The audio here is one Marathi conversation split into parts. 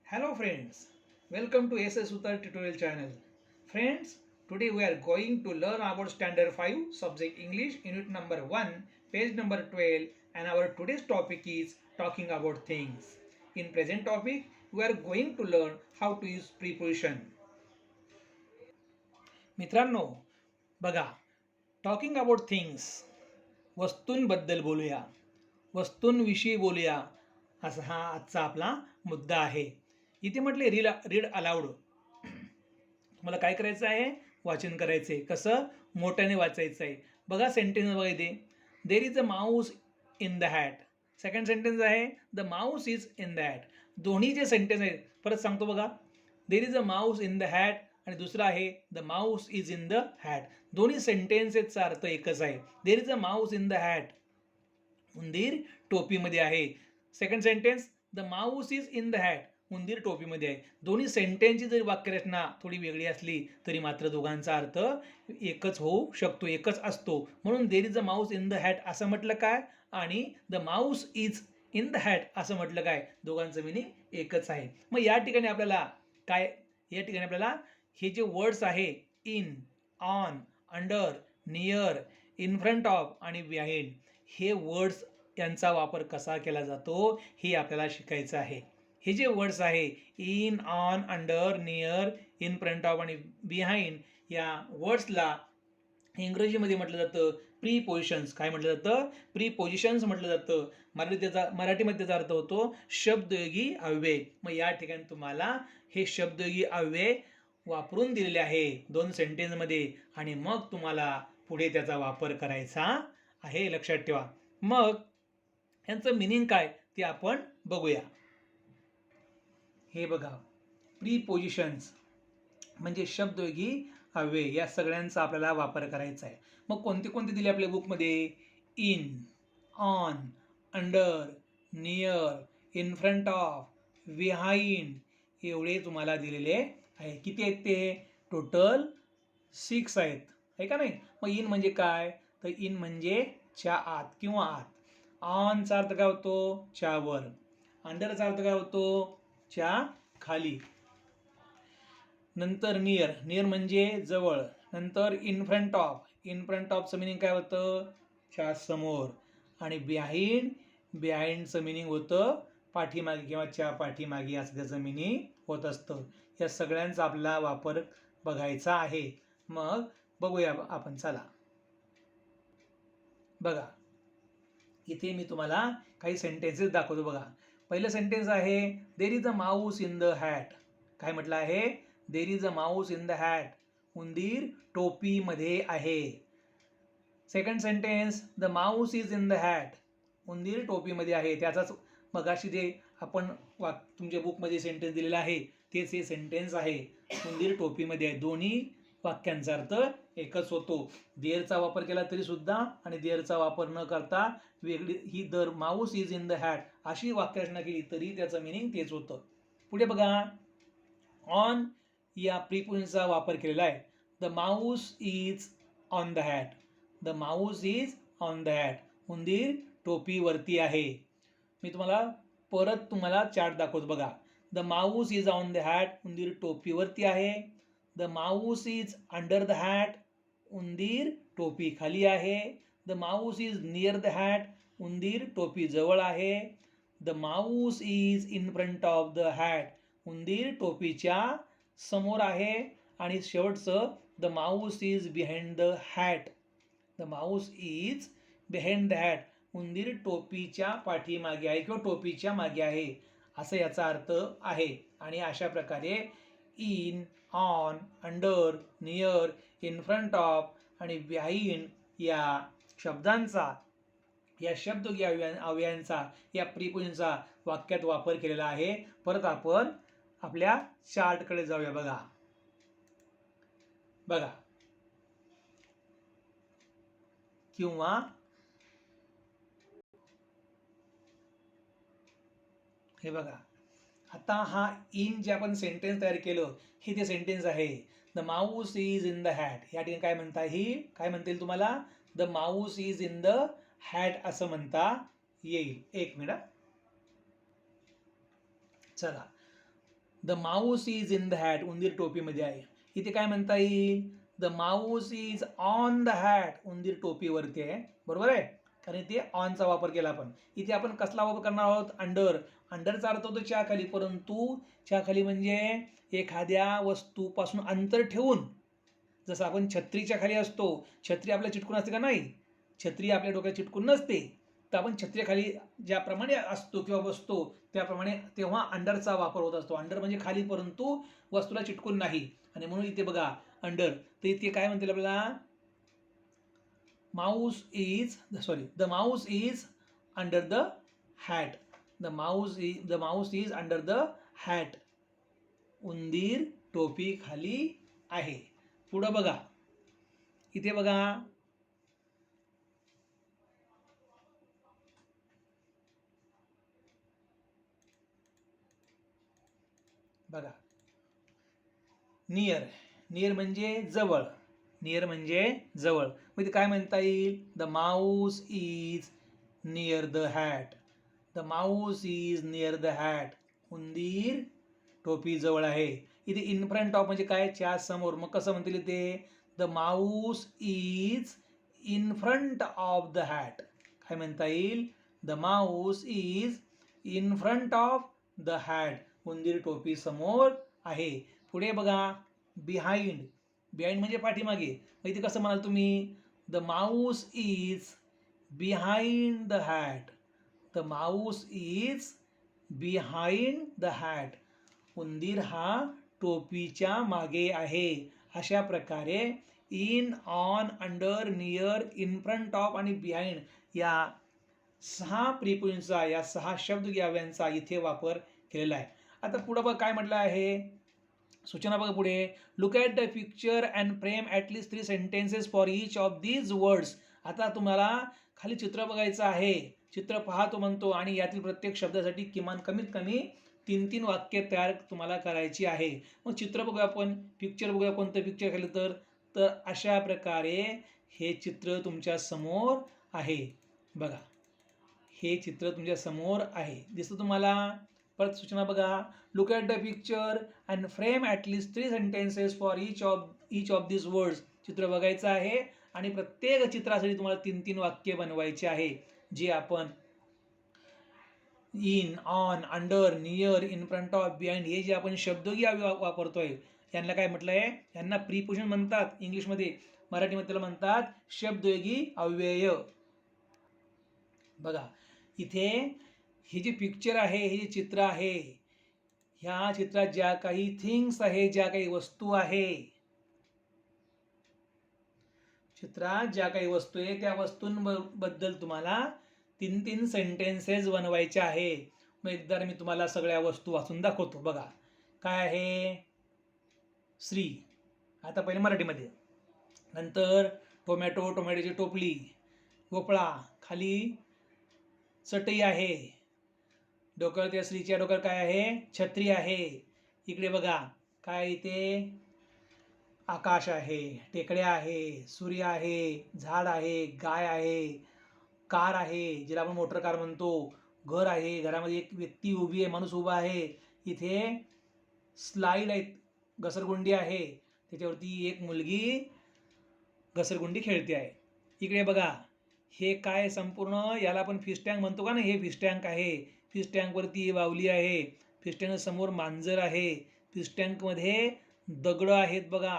Hello friends, welcome to SS Utar tutorial channel. Friends, today we are going to learn about standard 5 subject English unit number 1 page number 12 and our today's topic is talking about things. In present topic we are going to learn how to use preposition. मित्रांनो बघा टॉकिंग अबाउट थिंग्स वस्तूंबद्दल बोलूया वस्तूंविषयी बोलूया असा हा आजचा आपला मुद्दा आहे. इथे म्हटले रीड अलाउड. तुम्हाला काय करायचं आहे वाचन करायचं आहे. कसं मोठ्याने वाचायचं आहे. बघा सेंटेन्स बघा इथे there is a mouse in the hat. Second sentence आहे the mouse is in the hat. दोन्ही जे सेंटेन्स आहेत परत सांगतो बघा there is a mouse in the hat आणि दुसरा आहे the mouse is in the hat. दोन्ही सेंटेन्सेसचा अर्थ एकच आहे. There is a mouse in the hat उंदीर टोपीमध्ये आहे. Second sentence the mouse is in the hat उंदीर टोपीमध्ये आहे. दोन्ही सेंटेन्सची जरी वाक्यरचना थोडी वेगळी असली तरी मात्र दोघांचा अर्थ एकच होऊ शकतो एकच असतो. म्हणून देर is a mouse in the hat असं म्हटलं काय आणि the mouse is in the hat असं म्हटलं काय दोघांचं मिनिंग एकच आहे. मग या ठिकाणी आपल्याला हे जे वर्ड्स आहे in on under near in front of आणि बिहाइंड हे वर्ड्स यांचा वापर कसा केला जातो हे आपल्याला शिकायचं आहे. हे जे वर्ड्स आहे in on under near in front of आणि बिहाइंड या वर्ड्सला इंग्रजीमध्ये म्हटलं जातं प्रीपोजिशन्स. काय म्हटलं जातं प्रीपोजिशन्स म्हटलं जातं. मराठीमध्ये त्याचा अर्थ होतो शब्दयोगी अव्यय. मग या ठिकाणी तुम्हाला हे शब्दयोगी अव्यय वापरून दिलेले आहे दोन सेंटेन्समध्ये आणि मग तुम्हाला पुढे त्याचा वापर करायचा आहे. लक्षात ठेवा. मग यांचं मिनिंग काय ते आपण बघूया. हे बघा प्रीपोजिशन्स म्हणजे शब्दयोगी अव्यय या सगळ्यांचा आपल्याला वापर करायचा आहे. मग कोणते कोणते दिले आपल्या बुकमध्ये in on under near in front of behind एवढे तुम्हाला दिलेले आहे. किती आहेत ते टोटल 6 आहेत आहे का नाही. मग इन म्हणजे काय तर इन म्हणजे च्या आत किंवा आत. ऑनचा अर्थ काय होतो च्या वर. अंडरचा अर्थ काय होतो च्या खाली. नंतर नियर म्हणजे जवळ. नंतर इन फ्रंट ऑफचं मिनिंग काय होतं च्या समोर. आणि बिहाइंडचं मिनिंग होतं पाठीमागे किंवा च्या पाठीमागे असं त्याचं मिनिंग होत असतं. या सगळ्यांचा आपला वापर बघायचा आहे. मग बघूया आपण चला. बघा इथे मी तुम्हाला काही सेंटेन्सेस दाखवतो. बघा पहिलं सेंटेन्स आहे there is a mouse in the hat. काय म्हटलं आहे there is a mouse in the hat उंदीर टोपीमध्ये आहे. Second sentence the mouse is in the hat उंदीर टोपीमध्ये आहे. त्याचाच मगाशी जे आपण तुमच्या बुकमध्ये सेंटेन्स दिलेला आहे तेच हे सेंटेन्स आहे उंदीर टोपीमध्ये आहे. दोन्ही वाक्यांचा अर्थ एकच होतो. देअरचा वापर केला तरी सुद्धा आणि देअरचा वापर न करता वेगळी ही the mouse is in the hat अशी वाक्यरचना केली तरी त्याचं मिनिंग तेच होतं. पुढे बघा ऑन या प्रीपोजिशनचा वापर केलेला आहे. The mouse is on the hat. The mouse is on the hat उंदीर टोपीवरती आहे. मी तुम्हाला चार्ट दाखवतो. बघा the mouse is on the hat उंदीर टोपीवरती आहे. The mouse is under the hat उंदीर टोपी खाली आहे. The mouse is near the hat उंदीर टोपी जवळ आहे. The mouse is in front of the hat उंदीर टोपीच्या समोर आहे. आणि शेवटचं the mouse is behind the hat. The mouse is behind the hat उंदीर टोपीच्या पाठीमागे आहे किंवा टोपीच्या मागे आहे असं याचा अर्थ आहे. आणि अशा प्रकारे in on under near in front of आणि बिहाइंड या शब्दांचा या शब्दयोगी अव्ययांचा या प्रीपोजिशनचा वाक्यात वापर केलेला आहे. परत आपण आपल्या चार्टकडे जाऊया. बघा किंवा हे बघा आता हा इन जे आपण सेंटेन्स तयार केलं हे ते सेंटेन्स आहे. The mouse is in the hat. या ठिकाणी काय म्हणतील तुम्हाला the mouse is in the hat असं म्हणता येईल. एक मिनिट चला the mouse is in the hat, उंदीर टोपीमध्ये आहे. इथे काय म्हणता येईल, the mouse is on the hat, उंदीर टोपीवरती आहे. बरोबर आहे, कारण इथे ऑनचा वापर केला आपण. इथे आपण कसला वापर करणार आहोत, अंडर. अंडरचा अर्थ होतो च्या परंतु च्या म्हणजे एखाद्या वस्तूपासून अंतर ठेवून. जसं आपण छत्रीच्या खाली असतो, छत्री आपल्याला चिटकून असते का, नाही, छत्री आपल्या डोक्यात चिटकून नसते. तर आपण छत्रीखाली ज्याप्रमाणे असतो किंवा बसतो त्याप्रमाणे तेव्हा अंडरचा वापर होत असतो. अंडर म्हणजे खाली परंतु वस्तूला चिटकून नाही. आणि म्हणून इथे बघा अंडर, तर इथे काय म्हणतील आपल्याला, Mouse is the mouse is under the hat. The mouse is under the hat, उंदीर टोपी खाली आहे. पुढं बघा, इथे बघा, बघा नियर. नियर म्हणजे जवळ. नियर म्हणजे जवळ. मग काय म्हणता येईल, the mouse is near the hat. The mouse is near the hat, उंदीर टोपी जवळ आहे. इथे इन फ्रंट ऑफ म्हणजे काय, च्या समोर. मग कसं म्हणतील ते, the mouse is in front of the hat. काय म्हणता येईल, the mouse is in front of the hat, उंदीर टोपी समोर आहे. पुढे बघा, बिहाइंड. बिहाइंड म्हणजे पाठीमागे. मग इथे कसं म्हणाल तुम्ही, the mouse is behind the hat. The mouse is behind the hat, उंदीर हा टोपीच्या मागे आहे. अशा प्रकारे in, on, under, near, in front of आणि बिहाइंड या 6 प्रिपोजिशनचा, या 6 शब्दव्यवस्थांचा इथे वापर केलेला आहे. आता पुढं बघ काय म्हटलं आहे, सूचना बघा पुढे. Look at the picture and frame at least 3 sentences for each of these words. आता तुम्हाला खाली चित्र बघायचं आहे. चित्र पाहतो म्हणतो आणि यातील प्रत्येक शब्दासाठी किमान कमीत कमी 3-3 वाक्य तयार तुम्हाला करायची आहे. मग चित्र बघूया आपण, पिक्चर बघूया, कोणतं पिक्चर खाली, तर अशा प्रकारे हे चित्र तुमच्या समोर आहे. बघा, हे चित्र तुमच्या समोर आहे, दिसतं तुम्हाला. परत सूचना बघा, look at the picture and frame at least 3 sentences for each of this words. चित्र बघायचं आहे आणि प्रत्येक चित्रासाठी तुम्हाला 3-3 वाक्य बनवायचे आहे, जे आपण in, on, under, near, in front of, behind हे जे आपण शब्दही वापरतोय, यांना काय म्हटलंय, यांना प्रीपोजिशन म्हणतात इंग्लिशमध्ये. मराठीमध्ये त्याला म्हणतात शब्दयोगी अव्यय. बघा इथे हे जे पिक्चर आहे, हे जे चित्र आहे, ह्या चित्रात ज्या काही थिंग्स आहे, ज्या काही वस्तू आहे, चित्रात ज्या काही वस्तू आहे त्या वस्तूंबद्दल तुम्हाला 3-3 सेंटेन्सेस बनवायचे आहे. मग एकदा मी तुम्हाला सगळ्या वस्तू वाचून दाखवतो. बघा काय आहे, श्री. आता पहिले मराठीमध्ये. नंतर टोमॅटो, टोमॅटोची टोपली, भोपळा, खाली चटई आहे, डोक्यावर त्या स्त्रीच्या डोक्यावर काय आहे, छत्री आहे. इकडे बघा काय, इथे आकाश आहे, टेकड्या आहे, सूर्य आहे, झाड आहे, गाय आहे, कार आहे जिला आपण मोटर कार म्हणतो, घर आहे, घरामध्ये एक व्यक्ती उभी आहे, माणूस उभा आहे. इथे स्लाईड आहे, घसरगुंडी आहे, त्याच्यावरती एक मुलगी घसरगुंडी खेळते आहे. इकडे बघा हे काय, संपूर्ण याला आपण फिश टँक म्हणतो का नाही, हे फिश टँक आहे. फिश टँकवरती बावली आहे, फिश टँक समोर मांजर आहे, फिश टँकमध्ये दगड आहेत. बघा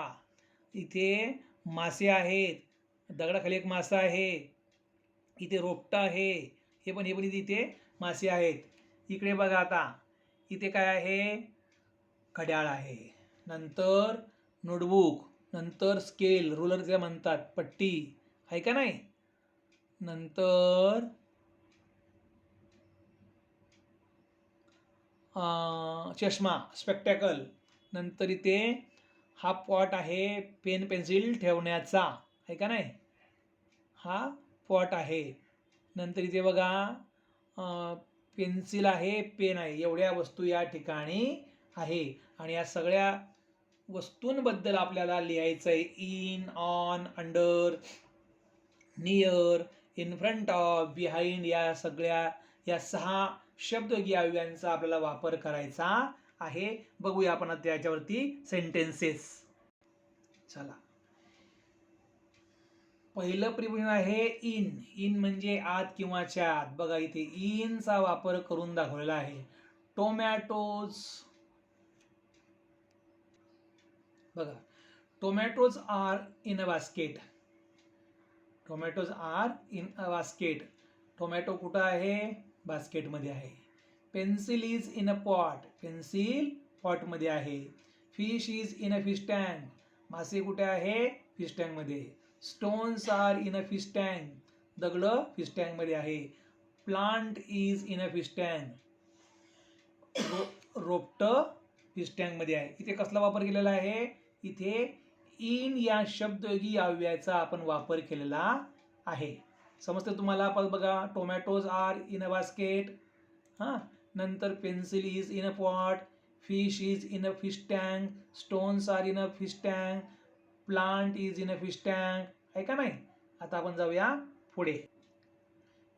इथे मासे आहेत, दगडाखाली एक मासा आहे, इथे रोपटा आहे, हे पण इथे मासे आहेत. इकडे बघा आता इथे काय आहे, घड्याळ आहे, नंतर नोटबुक, नंतर स्केल, रुलर ज्याला म्हणतात, पट्टी आहे का नाही, नंतर चष्मा, स्पेक्टॅकल, नंतर इथे हा पॉट आहे पेन पेन्सिल ठेवण्याचा, आहे का नाही, हा पॉट आहे. नंतर इथे बघा पेन्सिल आहे, पेन आहे, एवढ्या वस्तू या ठिकाणी आहे. आणि या सगळ्या वस्तूंबद्दल आपल्याला लिहायचं आहे. In, on, under, near, in front of, behind या 6 शब्दयोगी अव्ययांचा आपल्याला वापर करायचा आहे. बघूया आपण आता याच्यावरती सेंटेन्सेस. चला, पहिलं प्रिपोजिशन आहे इन. इन म्हणजे आत किंवाच्या आत. बघा इथे इनचा वापर करून दाखवलेला आहे. टोमॅटोज, बघा tomatoes are in a basket. Tomatoes are in a basket. Tomato कुठं आहे? बास्केटमध्ये आहे. Pencil is in a pot. Pencil पॉटमध्ये आहे. Fish is in a fish tank. मासे कुठे आहे? फिश टँकमध्ये. Stones are in a fish tank. दगड फिश टँकमध्ये आहे. Plant is in a fish tank. रोपटं फिश टँकमध्ये आहे. इथे कसला वापर केलेला आहे? इथे इन या शब्दयोगी अव्ययाचा आपण वापर केलेला आहे. समजते तुम्हाला? पण बघा, tomatoes are in a basket, हां, नंतर pencil is in a pot, fish is in a fish tank, stones are in a fish tank, plant is in a fish tank, आहे का नाही? आता आपण जाऊया पुढे.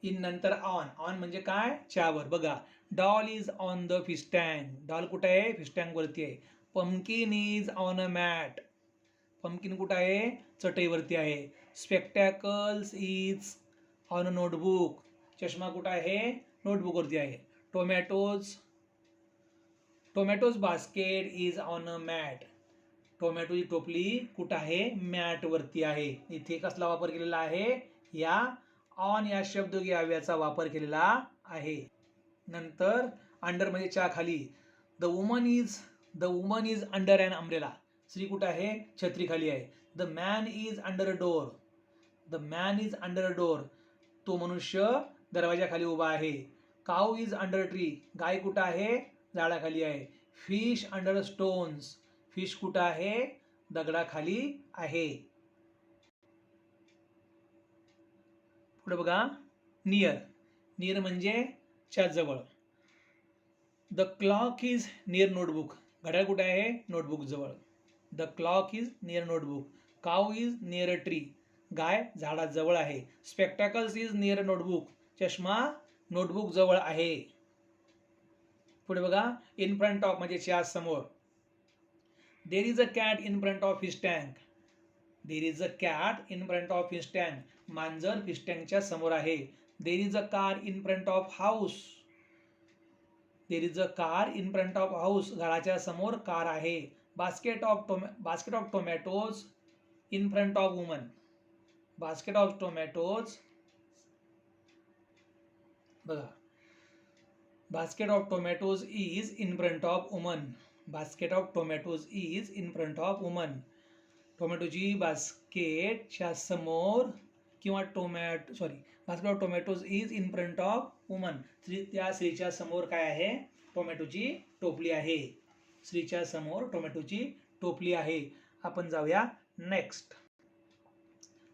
इन नंतर ऑन. ऑन म्हणजे काय? च्यावर. बघा, doll is on the fish tank. Doll कुठे आहे? फिश टँक वरती आहे. Pumpkin is on a mat. Pumpkin कुठं आहे? चटईवरती आहे. Spectacles is on a notebook. चष्मा कुठं आहे? नोटबुकवरती आहे. Tomatoes, tomatoes basket is on a mat. टोमॅटोची टोपली कुठं आहे? मॅटवरती आहे. इथे कसला वापर केलेला आहे? या ऑन या शब्दयोगी अव्ययाचा वापर केलेला आहे. नंतर अंडर म्हणजे च्या खाली. The woman is under an umbrella. स्त्री कुठं आहे? छत्री खाली आहे. The man is under a door. The man is under a door. तो मनुष्य दरवाजाखाली उभा आहे. Cow is under tree. गाय कुठं आहे? झाडाखाली आहे. Fish under stones. फिश कुठं आहे? दगडाखाली आहे. पुढे बघा, नियर. नियर म्हणजे च्या जवळ. The clock is near notebook. घड्याळ कुठे आहे? नोटबुक जवळ. The clock is near notebook. Cow is near a tree. गाय झाडाजवळ आहे. Spectacles is near notebook. चष्मा नोटबुक जवळ आहे. पुढे बघा, इन फ्रंट ऑफ म्हणजे च्या समोर. There is a cat in front of fish tank. There is a cat in front of fish tank. मांजर फिश टँकच्या समोर आहे. There is a car in front of house. There is a car in front of house. घराच्या समोर कार आहे. Basket of tomatoes in front of woman. Basket of tomatoes, बघा, basket of tomatoes is in front of woman. Basket of tomatoes is in front of woman. टोमॅटोची बास्केटच्या समोर किंवा basket of tomatoes is in front of woman. त्या स्त्रीच्या समोर काय आहे? टोमॅटोची टोपली आहे. स्त्रीच्या समोर टोमॅटोची टोपली आहे. आपण जाऊया नेक्स्ट.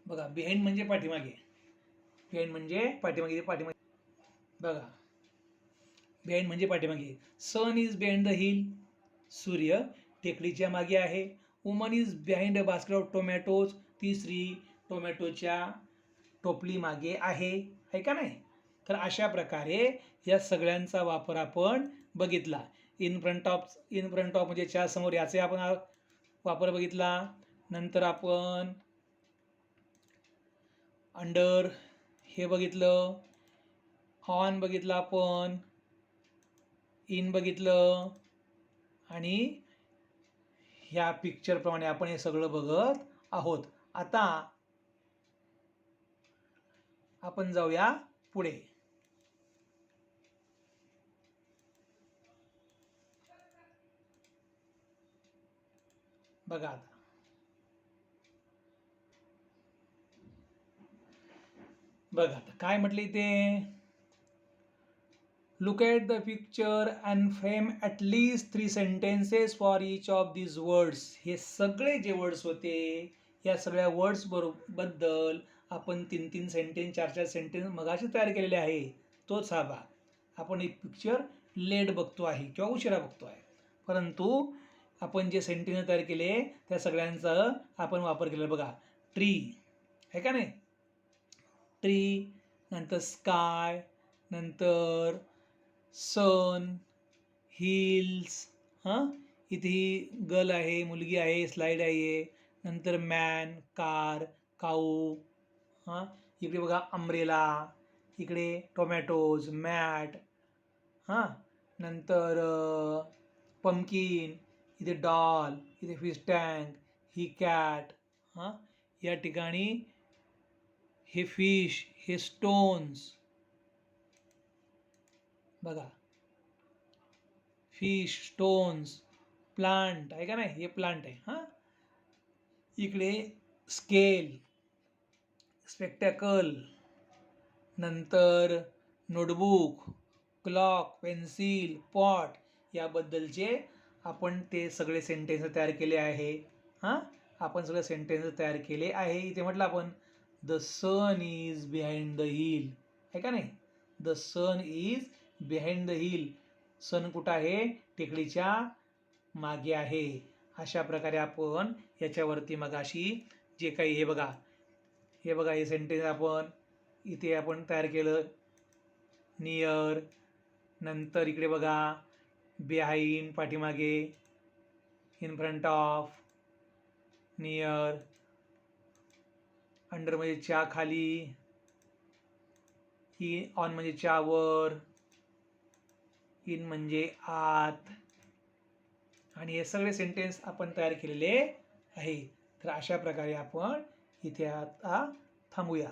बघा, बिहाइंड म्हणजे पाठीमागे. बिहाइंड म्हणजे पाठीमागे. बघा, बिहाइंड म्हणजे पाठीमागे. सन इज बिहाइंड द हिल. सूर्य टेकडीच्या मागे आहे. Woman is behind a basket of tomatoes. ती स्त्री टोमॅटोच्या टोपली मागे आहे का नाही? तर अशा प्रकारे या सगळ्यांचा वापर आपण बघितला. इन फ्रंट ऑफ म्हणजे च्या समोर याचे आपण वापर बघितला. नंतर आपण अंडर हे बघितलं. ऑन बघितलं आपण. इन बघितलं. आणि ह्या पिक्चरप्रमाणे आपण हे सगळं बघत आहोत. आता आपण जाऊया पुढे. बघा आता, काय म्हटले ते? Look at the picture and frame at least 3 sentences for each of these words. हे सगळे जे वर्ड्स होते, या सगळ्या वर्ड्स बद्दल आपण 3-3 सेंटेन्स, 4-4 सेंटेन्स मगाशी तयार केलेले आहे. तोच हा भाग. आपण एक पिक्चर लेट बघतो आहे किंवा उशिरा बघतो आहे, परंतु आपण जे सेंटेन्स तयार केले त्या सगळ्यांचा आपण वापर केला. बघा, ट्री आहे का नाही? ट्री, नंतर स्काय, नंतर सन, हिल्स, हां, इथे ही गर्ल आहे, मुलगी आहे, स्लाईड आहे. नंतर मॅन, कार, काऊ. हां, इकडे बघा अम्ब्रेला, इकडे टोमॅटोज, मॅट. हां, नंतर पंपकिन, इथे डॉल, इथे फिश टँक, ही कॅट. हां, या ठिकाणी हे फिश, हे स्टोन्स बघा, फिश, स्टोन्स, प्लांट आहे का नाही, हे प्लांट आहे. हां, इकडे स्केल, स्पेक्टॅकल, नंतर नोटबुक, क्लॉक, पेन्सिल, पॉट याबद्दलचे आपण ते सगळे सेंटेन्स तयार केले आहे. हां, आपण सगळे सेंटेन्स तयार केले आहे. इथे म्हटलं आपण the sun is behind the hill आहे का नाही, the sun is behind the hill. Sun कुठं आहे, टेकडीच्या मागे आहे. अशा प्रकारे आपण याच्यावरती मगाशी जे काही हे बघा हे सेंटेन्स आपण इथे आपण तयार केलं. नियर, नंतर इकडे बघा बिहाइंड पाठीमागे, in front of, near, under म्हणजे च्या खाली, ऑन म्हणजे च्या वर, इन म्हणजे आत. आणि हे सगळे सेंटेन्स आपण तयार केलेले आहे. तर अशा प्रकारे आपण इथे आता थांबूया.